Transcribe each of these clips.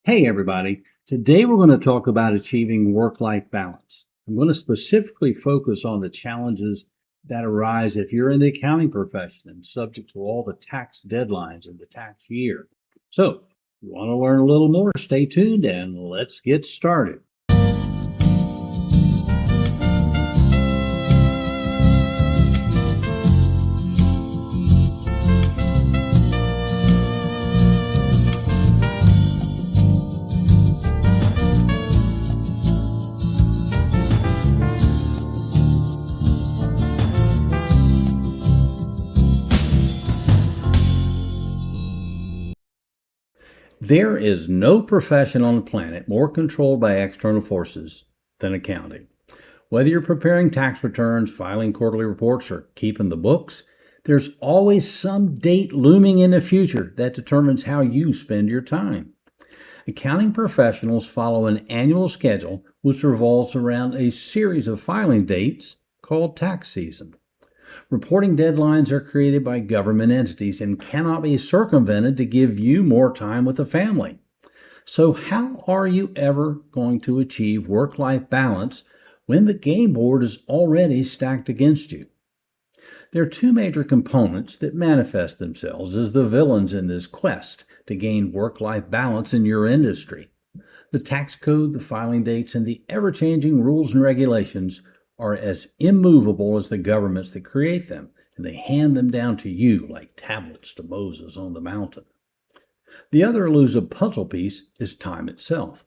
Hey, everybody. Today we're going to talk about achieving work life balance. I'm going to specifically focus on the challenges that arise if you're in the accounting profession and subject to all the tax deadlines in the tax year. So, if you want to learn a little more, stay tuned and let's get started. There is no profession on the planet more controlled by external forces than accounting. Whether you're preparing tax returns, filing quarterly reports, or keeping the books, there's always some date looming in the future that determines how you spend your time. Accounting professionals follow an annual schedule which revolves around a series of filing dates called tax season. Reporting deadlines are created by government entities and cannot be circumvented to give you more time with the family. So, how are you ever going to achieve work life balance when the game board is already stacked against you? There are two major components that manifest themselves as the villains in this quest to gain work life balance in your industry. The tax code, the filing dates, and the ever changing rules and regulations are as immovable as the governments that create them, and they hand them down to you like tablets to Moses on the mountain. The other elusive puzzle piece is time itself.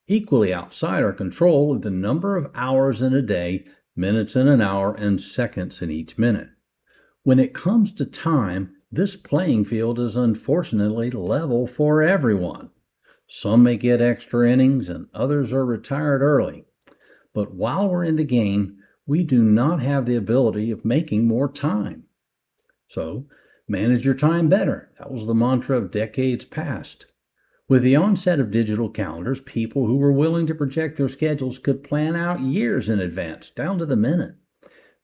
Equally outside our control are the number of hours in a day, minutes in an hour, and seconds in each minute. When it comes to time, this playing field is unfortunately level for everyone. Some may get extra innings and others are retired early. But while we're in the game, we do not have the ability of making more time. So, manage your time better. That was the mantra of decades past. With the onset of digital calendars, people who were willing to project their schedules could plan out years in advance, down to the minute.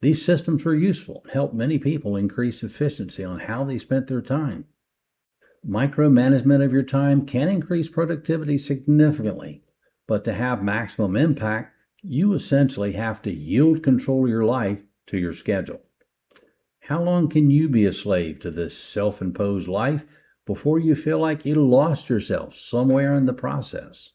These systems were useful and helped many people increase efficiency on how they spent their time. Micromanagement of your time can increase productivity significantly, but to have maximum impact, you essentially have to yield control of your life to your schedule. How long can you be a slave to this self-imposed life before you feel like you lost yourself somewhere in the process?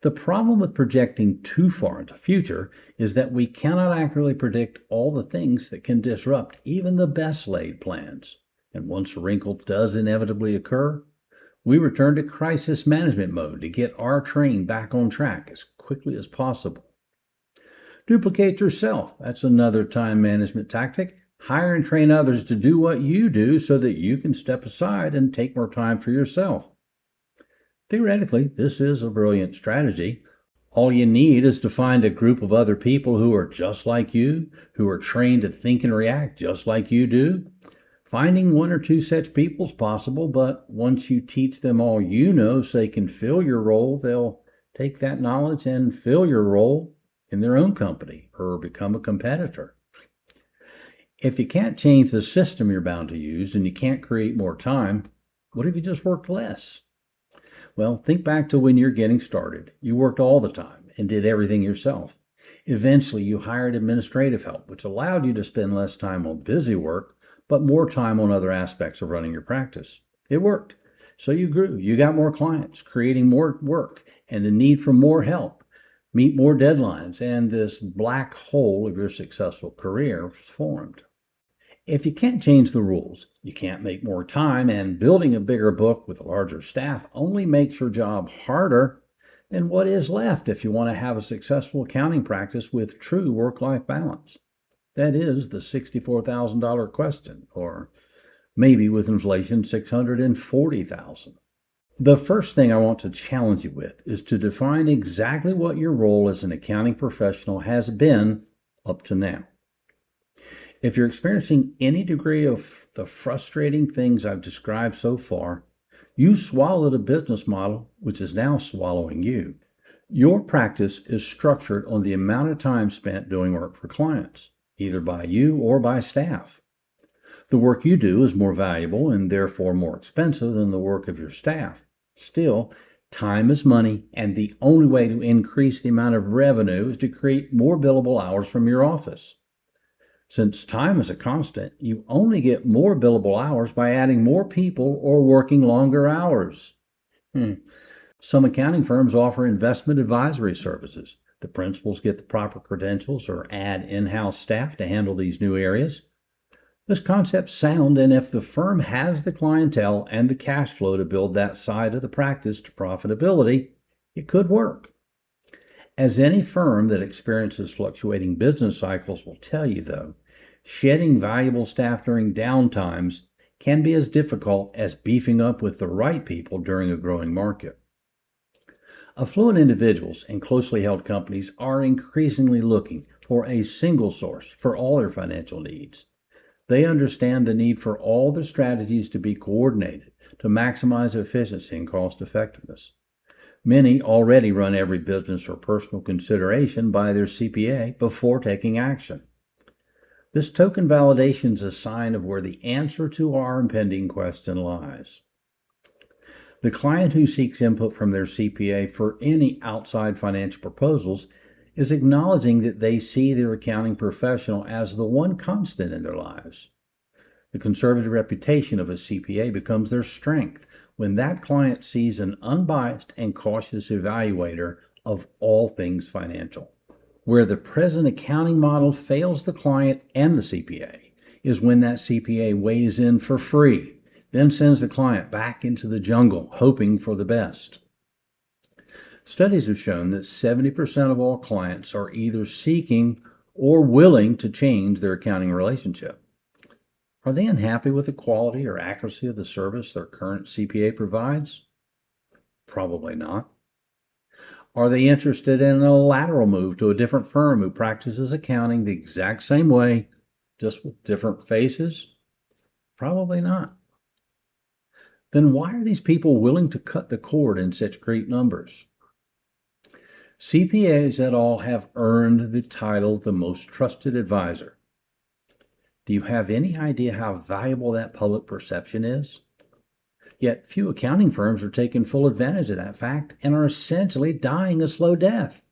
The problem with projecting too far into the future is that we cannot accurately predict all the things that can disrupt even the best laid plans. And once a wrinkle does inevitably occur, we return to crisis management mode to get our train back on track as quickly as possible. Duplicate yourself. That's another time management tactic. Hire and train others to do what you do so that you can step aside and take more time for yourself. Theoretically, this is a brilliant strategy. All you need is to find a group of other people who are just like you, who are trained to think and react just like you do. Finding one or two such people is possible, but once you teach them all you know so they can fill your role, they'll take that knowledge and fill your role in their own company or become a competitor. If you can't change the system you're bound to use and you can't create more time, what if you just worked less? Well, think back to when you're getting started. You worked all the time and did everything yourself. Eventually, you hired administrative help, which allowed you to spend less time on busy work, but more time on other aspects of running your practice. It worked. So you grew. You got more clients, creating more work, and the need for more help, meet more deadlines, and this black hole of your successful career was formed. If you can't change the rules, you can't make more time, and building a bigger book with a larger staff only makes your job harder, then what is left if you want to have a successful accounting practice with true work-life balance? That is the $64,000 question, or maybe with inflation, $640,000. The first thing I want to challenge you with is to define exactly what your role as an accounting professional has been up to now. If you're experiencing any degree of the frustrating things I've described so far, you swallowed a business model which is now swallowing you. Your practice is structured on the amount of time spent doing work for clients, either by you or by staff. The work you do is more valuable and therefore more expensive than the work of your staff. Still, Time is money, and the only way to increase the amount of revenue is to create more billable hours from your office. Since time is a constant, you only get more billable hours by adding more people or working longer hours. Some accounting firms offer investment advisory services. The principals get the proper credentials or add in-house staff to handle these new areas. This concept's sound, and if the firm has the clientele and the cash flow to build that side of the practice to profitability, it could work. As any firm that experiences fluctuating business cycles will tell you, though, shedding valuable staff during downtimes can be as difficult as beefing up with the right people during a growing market. Affluent individuals and closely held companies are increasingly looking for a single source for all their financial needs. They understand the need for all their strategies to be coordinated to maximize efficiency and cost effectiveness. Many already run every business or personal consideration by their CPA before taking action. This token validation is a sign of where the answer to our impending question lies. The client who seeks input from their CPA for any outside financial proposals is acknowledging that they see their accounting professional as the one constant in their lives. The conservative reputation of a CPA becomes their strength when that client sees an unbiased and cautious evaluator of all things financial. Where the present accounting model fails the client and the CPA is when that CPA weighs in for free, then sends the client back into the jungle, hoping for the best. Studies have shown that 70% of all clients are either seeking or willing to change their accounting relationship. Are they unhappy with the quality or accuracy of the service their current CPA provides? Probably not. Are they interested in a lateral move to a different firm who practices accounting the exact same way, just with different faces? Probably not. Then why are these people willing to cut the cord in such great numbers? CPAs et al. Have earned the title the most trusted advisor. Do you have any idea how valuable that public perception is? Yet few accounting firms are taking full advantage of that fact and are essentially dying a slow death.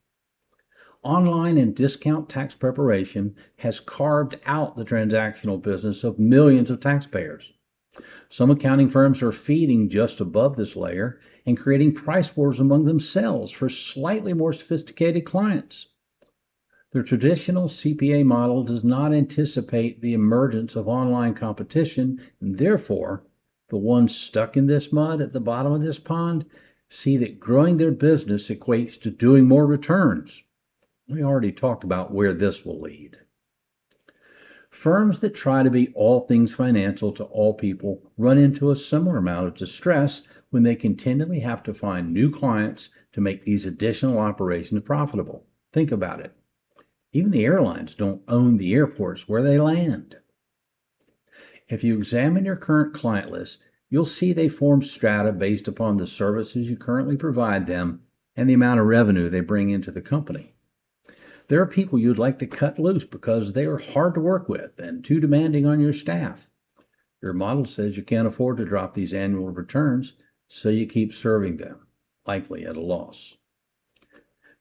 Online and discount tax preparation has carved out the transactional business of millions of taxpayers. Some accounting firms are feeding just above this layer and creating price wars among themselves for slightly more sophisticated clients. The traditional CPA model does not anticipate the emergence of online competition, and therefore, the ones stuck in this mud at the bottom of this pond see that growing their business equates to doing more returns. We already talked about where this will lead. Firms that try to be all things financial to all people run into a similar amount of distress when they continually have to find new clients to make these additional operations profitable. Think about it. Even the airlines don't own the airports where they land. If you examine your current client list, you'll see they form strata based upon the services you currently provide them and the amount of revenue they bring into the company. There are people you'd like to cut loose because they are hard to work with and too demanding on your staff. Your model says you can't afford to drop these annual returns, so you keep serving them, likely at a loss.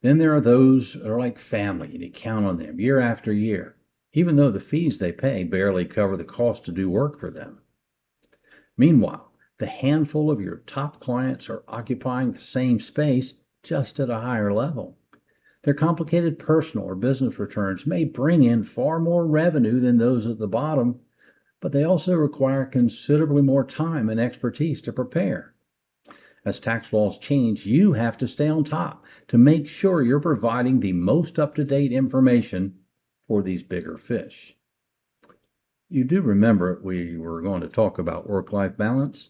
Then there are those that are like family, and you count on them year after year, even though the fees they pay barely cover the cost to do work for them. Meanwhile, the handful of your top clients are occupying the same space, just at a higher level. Their complicated personal or business returns may bring in far more revenue than those at the bottom, but they also require considerably more time and expertise to prepare. As tax laws change, you have to stay on top to make sure you're providing the most up-to-date information for these bigger fish. You do remember we were going to talk about work-life balance?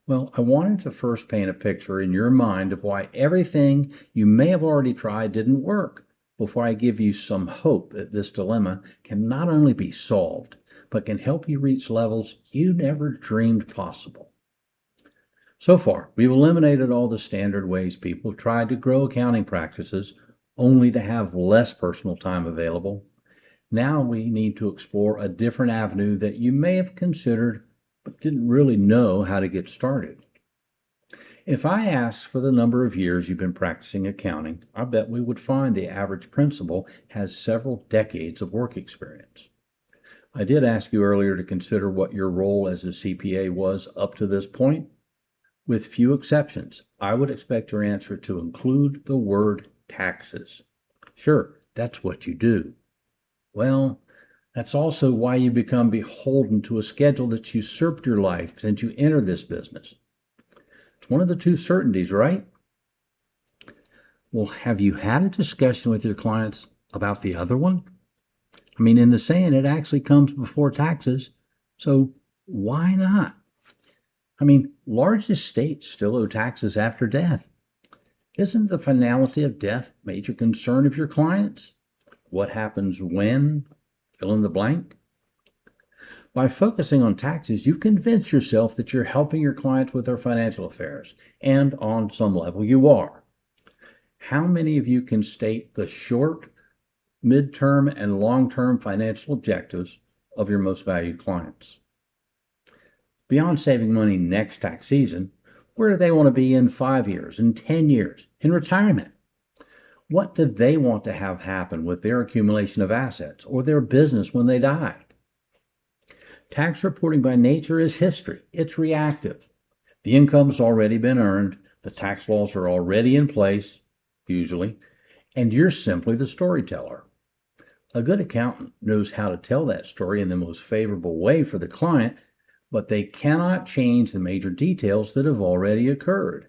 Well, I wanted to first paint a picture in your mind of why everything you may have already tried didn't work, before I give you some hope that this dilemma can not only be solved, but can help you reach levels you never dreamed possible. So far, we've eliminated all the standard ways people have tried to grow accounting practices only to have less personal time available. Now we need to explore a different avenue that you may have considered but didn't really know how to get started. If I asked for the number of years you've been practicing accounting, I bet we would find the average principal has several decades of work experience. I did ask you earlier to consider what your role as a CPA was up to this point. With few exceptions, I would expect your answer to include the word taxes. Sure, that's what you do. Well, that's also why you become beholden to a schedule that's usurped your life since you entered this business. It's one of the two certainties, right? Well, have you had a discussion with your clients about the other one? I mean, in the saying, it actually comes before taxes. So why not? I mean, large estates still owe taxes after death. Isn't the finality of death a major concern of your clients? What happens when? Fill in the blank. By focusing on taxes, you've convinced yourself that you're helping your clients with their financial affairs, and on some level you are. How many of you can state the short, midterm, and long-term financial objectives of your most valued clients? Beyond saving money next tax season, where do they want to be in 5 years, in 10 years, in retirement? What do they want to have happen with their accumulation of assets or their business when they die? Tax reporting by nature is history. It's reactive. The income's already been earned, the tax laws are already in place, usually, and you're simply the storyteller. A good accountant knows how to tell that story in the most favorable way for the client, but they cannot change the major details that have already occurred.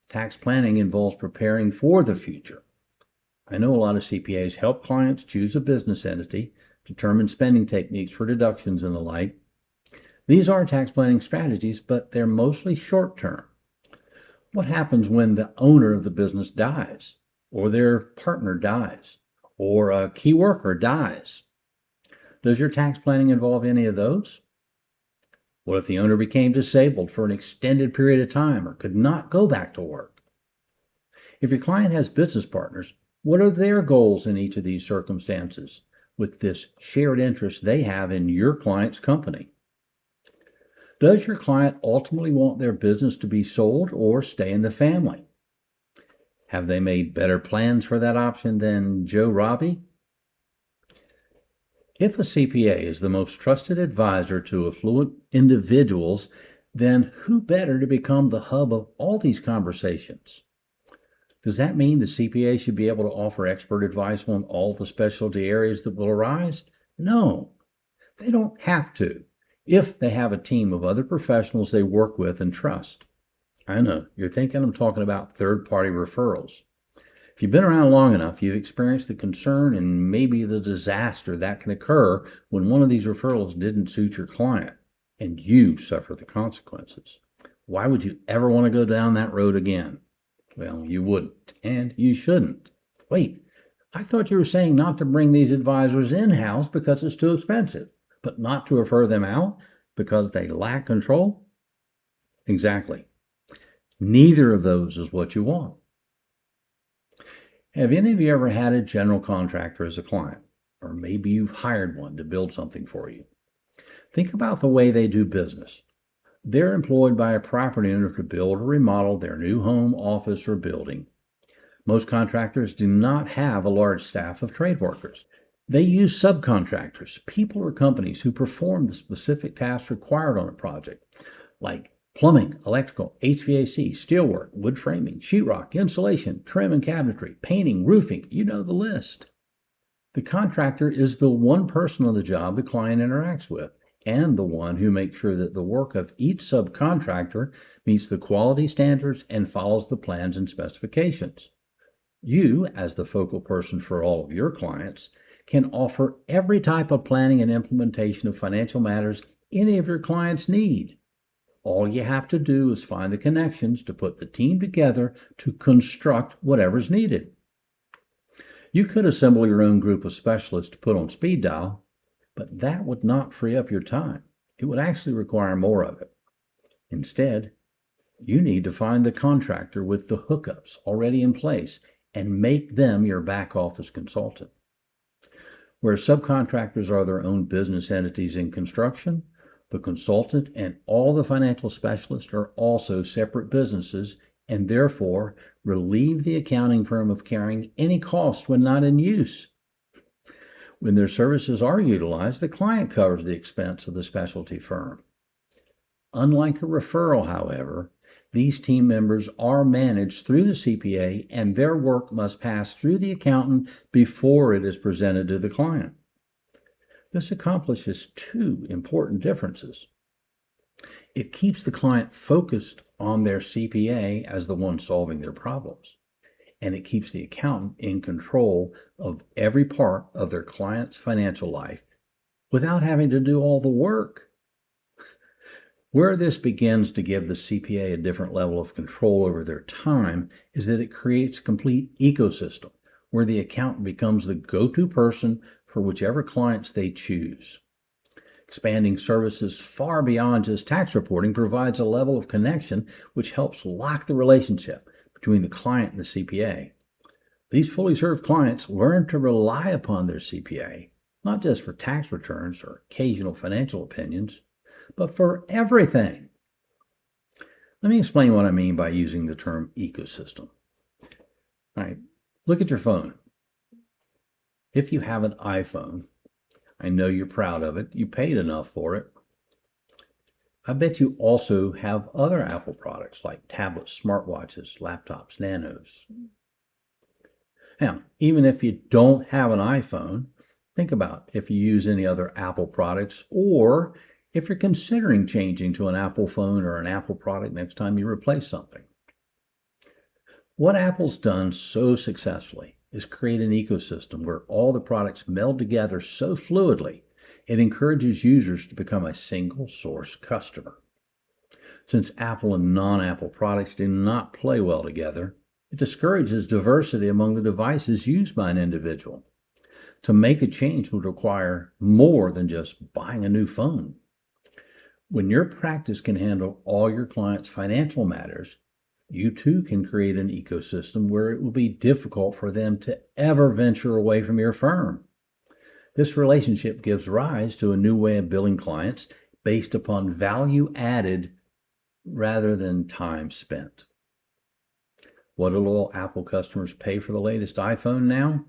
Tax planning involves preparing for the future. I know a lot of CPAs help clients choose a business entity, determine spending techniques for deductions and the like. These are tax planning strategies, but they're mostly short term. What happens when the owner of the business dies, or their partner dies, or a key worker dies? Does your tax planning involve any of those? What if the owner became disabled for an extended period of time or could not go back to work? If your client has business partners, what are their goals in each of these circumstances with this shared interest they have in your client's company? Does your client ultimately want their business to be sold or stay in the family? Have they made better plans for that option than Joe Robbie? If a CPA is the most trusted advisor to affluent individuals, then who better to become the hub of all these conversations? Does that mean the CPA should be able to offer expert advice on all the specialty areas that will arise? No, they don't have to, if they have a team of other professionals they work with and trust. I know, you're thinking I'm talking about third-party referrals. If you've been around long enough, you've experienced the concern and maybe the disaster that can occur when one of these referrals didn't suit your client, and you suffer the consequences. Why would you ever want to go down that road again? Well, you wouldn't, and you shouldn't. Wait, I thought you were saying not to bring these advisors in-house because it's too expensive, but not to refer them out because they lack control? Exactly. Neither of those is what you want. Have any of you ever had a general contractor as a client? Or maybe you've hired one to build something for you. Think about the way they do business. They're employed by a property owner to build or remodel their new home, office, or building. Most contractors do not have a large staff of trade workers. They use subcontractors, people or companies who perform the specific tasks required on a project, like plumbing, electrical, HVAC, steelwork, wood framing, sheetrock, insulation, trim and cabinetry, painting, roofing, you know the list. The contractor is the one person on the job the client interacts with, and the one who makes sure that the work of each subcontractor meets the quality standards and follows the plans and specifications. You, as the focal person for all of your clients, can offer every type of planning and implementation of financial matters any of your clients need. All you have to do is find the connections to put the team together to construct whatever's needed. You could assemble your own group of specialists to put on speed dial, but that would not free up your time. It would actually require more of it. Instead, you need to find the contractor with the hookups already in place and make them your back office consultant. Where subcontractors are their own business entities in construction, The consultant and all the financial specialists are also separate businesses and therefore relieve the accounting firm of carrying any cost when not in use. When their services are utilized, the client covers the expense of the specialty firm. Unlike a referral, however, these team members are managed through the CPA and their work must pass through the accountant before it is presented to the client. This accomplishes two important differences. It keeps the client focused on their CPA as the one solving their problems, and it keeps the accountant in control of every part of their client's financial life without having to do all the work. Where this begins to give the CPA a different level of control over their time is that it creates a complete ecosystem where the accountant becomes the go-to person for whichever clients they choose. Expanding services far beyond just tax reporting provides a level of connection which helps lock the relationship between the client and the CPA. These fully served clients learn to rely upon their CPA, not just for tax returns or occasional financial opinions, but for everything. Let me explain what I mean by using the term ecosystem. All right, look at your phone. If you have an iPhone, I know you're proud of it. You paid enough for it. I bet you also have other Apple products like tablets, smartwatches, laptops, nanos. Now, even if you don't have an iPhone, think about if you use any other Apple products or if you're considering changing to an Apple phone or an Apple product next time you replace something. What Apple's done so successfully is create an ecosystem where all the products meld together so fluidly, it encourages users to become a single source customer. Since Apple and non-Apple products do not play well together, it discourages diversity among the devices used by an individual. To make a change would require more than just buying a new phone. When your practice can handle all your clients' financial matters, you too can create an ecosystem where it will be difficult for them to ever venture away from your firm. This relationship gives rise to a new way of billing clients based upon value added rather than time spent. What do loyal Apple customers pay for the latest iPhone now?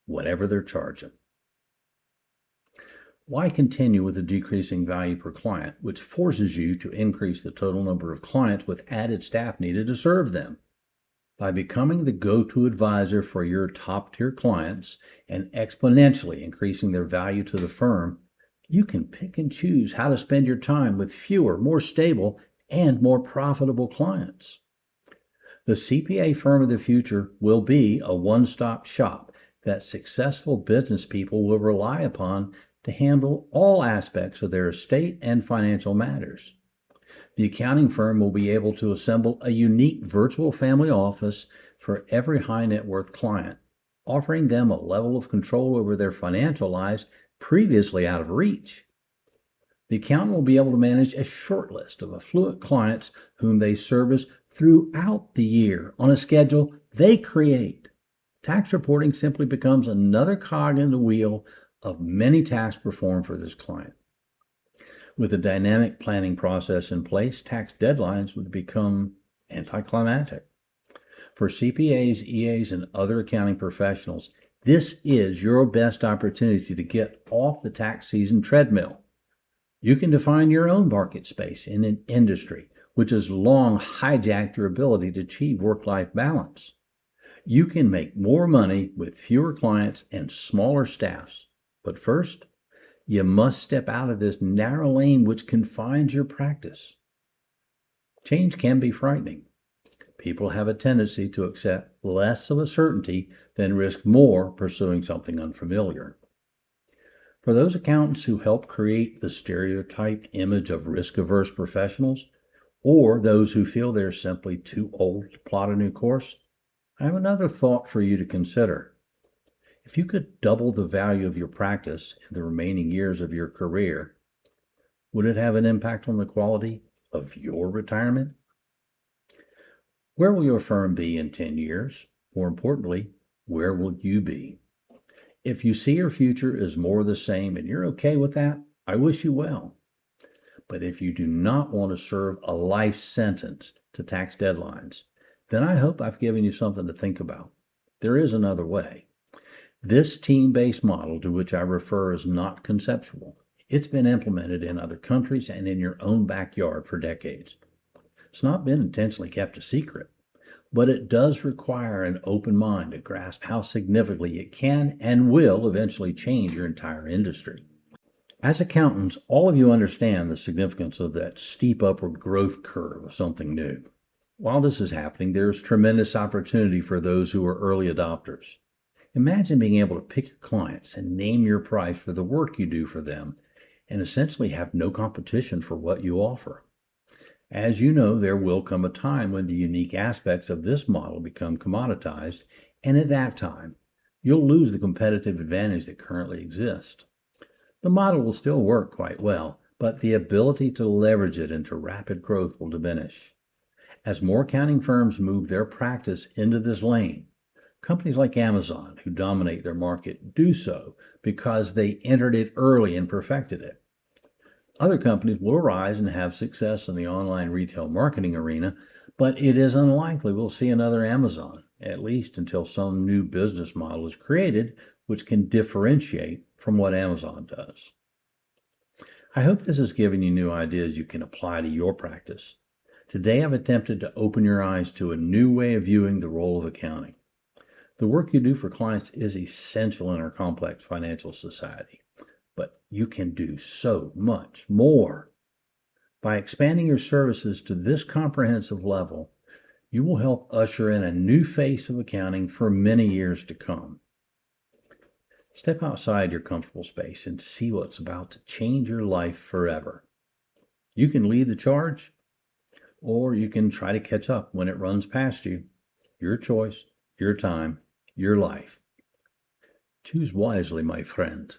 Whatever they're charging. Why continue with a decreasing value per client, which forces you to increase the total number of clients with added staff needed to serve them? By becoming the go-to advisor for your top-tier clients and exponentially increasing their value to the firm, you can pick and choose how to spend your time with fewer, more stable, and more profitable clients. The CPA firm of the future will be a one-stop shop that successful business people will rely upon to handle all aspects of their estate and financial matters. The accounting firm will be able to assemble a unique virtual family office for every high net worth client, offering them a level of control over their financial lives previously out of reach. The accountant will be able to manage a short list of affluent clients whom they service throughout the year on a schedule they create. Tax reporting simply becomes another cog in the wheel of many tasks performed for this client. With a dynamic planning process in place, tax deadlines would become anticlimactic. For CPAs, EAs, and other accounting professionals, this is your best opportunity to get off the tax season treadmill. You can define your own market space in an industry which has long hijacked your ability to achieve work-life balance. You can make more money with fewer clients and smaller staffs. But first, you must step out of this narrow lane which confines your practice. Change can be frightening. People have a tendency to accept less of a certainty than risk more pursuing something unfamiliar. For those accountants who help create the stereotyped image of risk-averse professionals, or those who feel they're simply too old to plot a new course, I have another thought for you to consider. If you could double the value of your practice in the remaining years of your career, would it have an impact on the quality of your retirement? Where will your firm be in 10 years? More importantly, where will you be? If you see your future as more of the same and you're okay with that, I wish you well. But if you do not want to serve a life sentence to tax deadlines, then I hope I've given you something to think about. There is another way. This team-based model to which I refer is not conceptual. It's been implemented in other countries and in your own backyard for decades. It's not been intentionally kept a secret, but it does require an open mind to grasp how significantly it can and will eventually change your entire industry. As accountants, all of you understand the significance of that steep upward growth curve of something new. While this is happening, there's tremendous opportunity for those who are early adopters. Imagine being able to pick your clients and name your price for the work you do for them and essentially have no competition for what you offer. As you know, there will come a time when the unique aspects of this model become commoditized, and at that time, you'll lose the competitive advantage that currently exists. The model will still work quite well, but the ability to leverage it into rapid growth will diminish. As more accounting firms move their practice into this lane, companies like Amazon, who dominate their market, do so because they entered it early and perfected it. Other companies will arise and have success in the online retail marketing arena, but it is unlikely we'll see another Amazon, at least until some new business model is created which can differentiate from what Amazon does. I hope this has given you new ideas you can apply to your practice. Today I've attempted to open your eyes to a new way of viewing the role of accounting. The work you do for clients is essential in our complex financial society, but you can do so much more. By expanding your services to this comprehensive level, you will help usher in a new face of accounting for many years to come. Step outside your comfortable space and see what's about to change your life forever. You can lead the charge, or you can try to catch up when it runs past you. Your choice, your time, your life. Choose wisely, my friend.